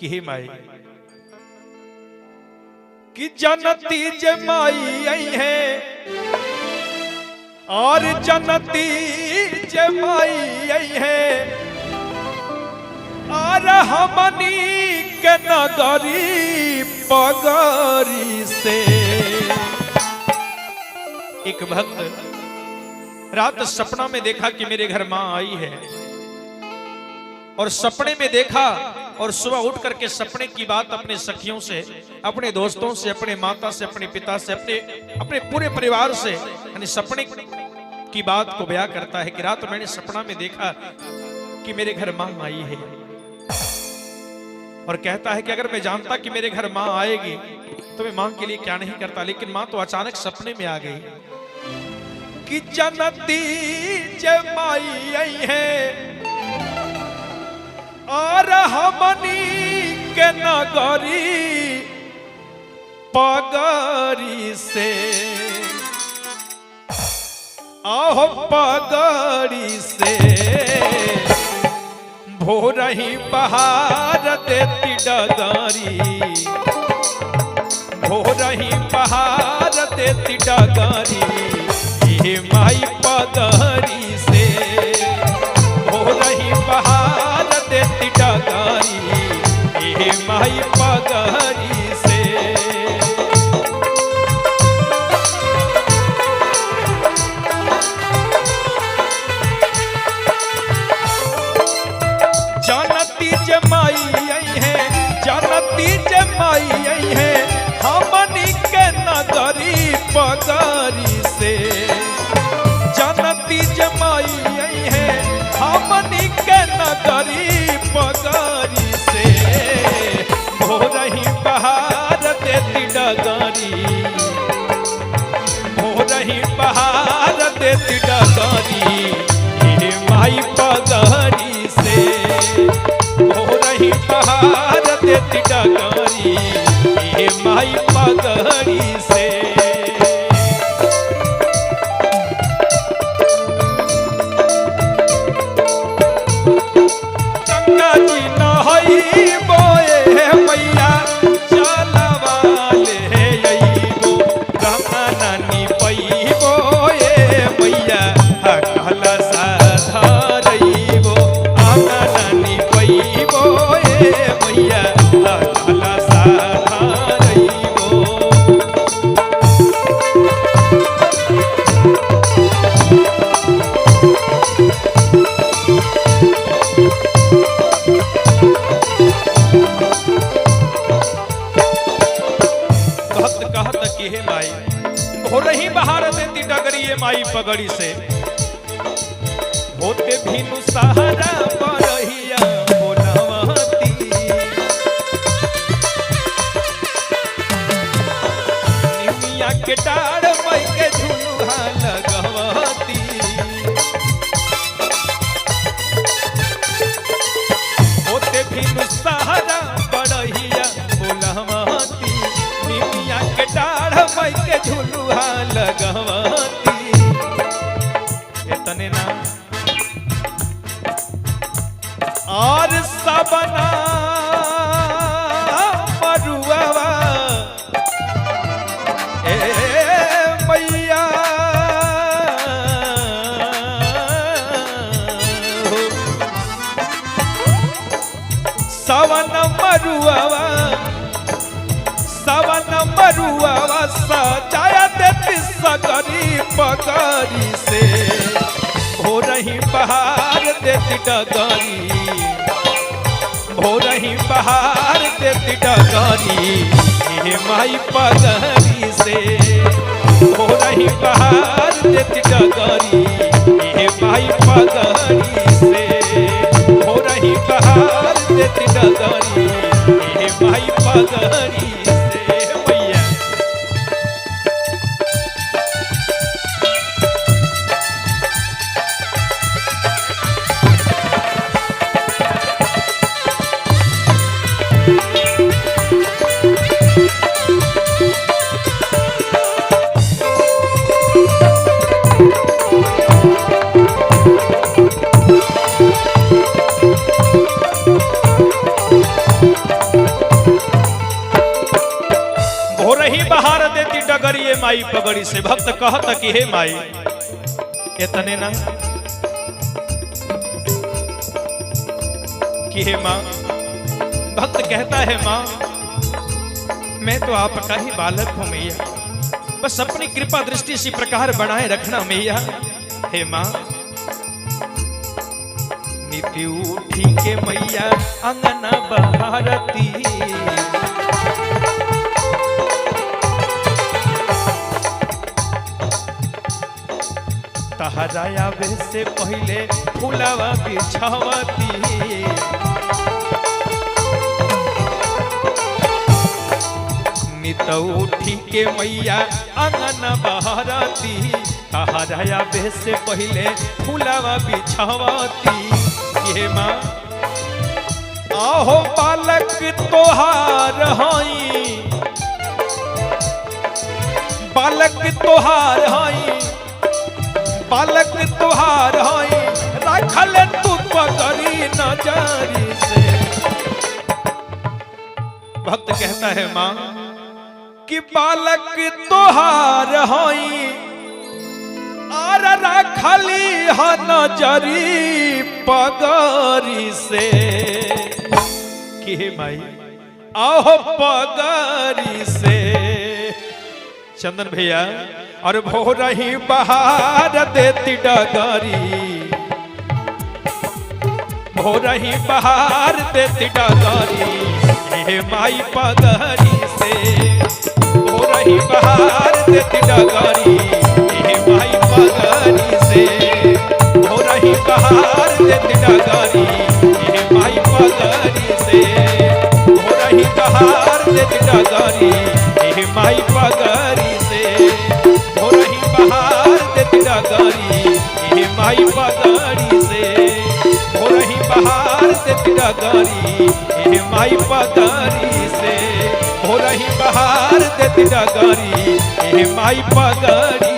कि हे माई कि जनती जमाई आई है और जनती जमाई आई है और हमनी के नगरी पगरी से। एक भक्त रात सपना में देखा कि मेरे घर मां आई है और सपने में देखा और सुबह उठ करके सपने की बात अपने सखियों से, अपने दोस्तों से, अपने माता से, अपने पिता से, अपने पूरे परिवार से यानी सपने की बात को बयां करता है कि रात मैंने सपना में देखा कि मेरे घर मां आई है और कहता है कि अगर मैं जानता कि मेरे घर मां आएगी तो मैं मां के लिए क्या नहीं करता, लेकिन मां तो अचानक सपने में आ गई कि जनती जमाई आई है और हमनी के नगरी पगरी से। आहो पगरी से भोरही बहार देती डगरी, भोरही बहार देती डगरी हे माई पगरी से। भोरही बहार देती डगरी हे माई पगरी से। जानती जमाई आई है, जानती जमाई आई है हमनी के नगरी पगरी से। जानती जमाई आई है हमनी के नगरी पगरी से। भोरही बहार देती डगरी, भोरही बहार देती डगरी हे माई पगरी से। भोरही बहार देती डगरी हे माई पगरी से। गंगा जी नहई बोए मैया चलवा ले अइबो, गंगा नानी पैबो मैया कहल साधरइबो, गंगा नानी पैबो मैया कहल साधरइबो। कहत कि हे माई भोरही बहार देती डगरी ये माई पगड़ी से। होते भीनु सहारा बरहिया बोलवती, निमिया के डार मई के झुलुहा लगवती। होते भीनु सहारा बरहिया बोलवती, निमिया के डाढ़ मई के झुलुहा लगवती। इतने ना और सबना मरुआवा ए मैया सवन मरुआवा, सवन मरुआवा सजाया देती सगरी पगरी से। भोरही बहार देती डगरी, भोरही बहार देती डगरी हे माई पगरी से। भोरही बहार देती डगरी हे माई पगरी से। भोरही बहार देती डगरी हे माई पगरी से। माई पगड़ी से। भक्त कहता कि हे माई इतने ना कि हे माँ, भक्त कहता है माँ मैं तो आपका ही बालक हूं मैया, बस अपनी कृपा दृष्टि इसी प्रकार बनाए रखना मैया। हे माँ नीति उठी के मैया अंगना बहारती, तहरा आवे से पहले फुलावा बिछावती, नित उठी के मैया अंगना बहारती, तहरा आवे से पहले फुलावा बिछावती। ये माँ आहो बालक तोहार हई, बालक तोहार हई, बालक तोहार हई, रखल तू पगड़ी नजरी से। भक्त कहता है माँ कि बालक तोहार हई और रखली ह नजरी पगड़ी से। कि माई आहो पगड़ी से। चंदन भैया और भोर ही बहार देती डगरी, भोर ही बहार देती डगरी, हे माई पगड़ी से। भोर ही बहार देती डगरी, हे माई पगड़ी से। भोर ही बहार देती डगरी, हे माई पगड़ी से। भोर ही बहार देती डगरी, हे माई पगड़ी से। भोर ही बहार देती डगरी, हे माई पगड़ी से। भोर ही बहार देती डगरी, हे माई पगड़ी से। भोर ही बहार देती डगरी, हे माई पगड़ी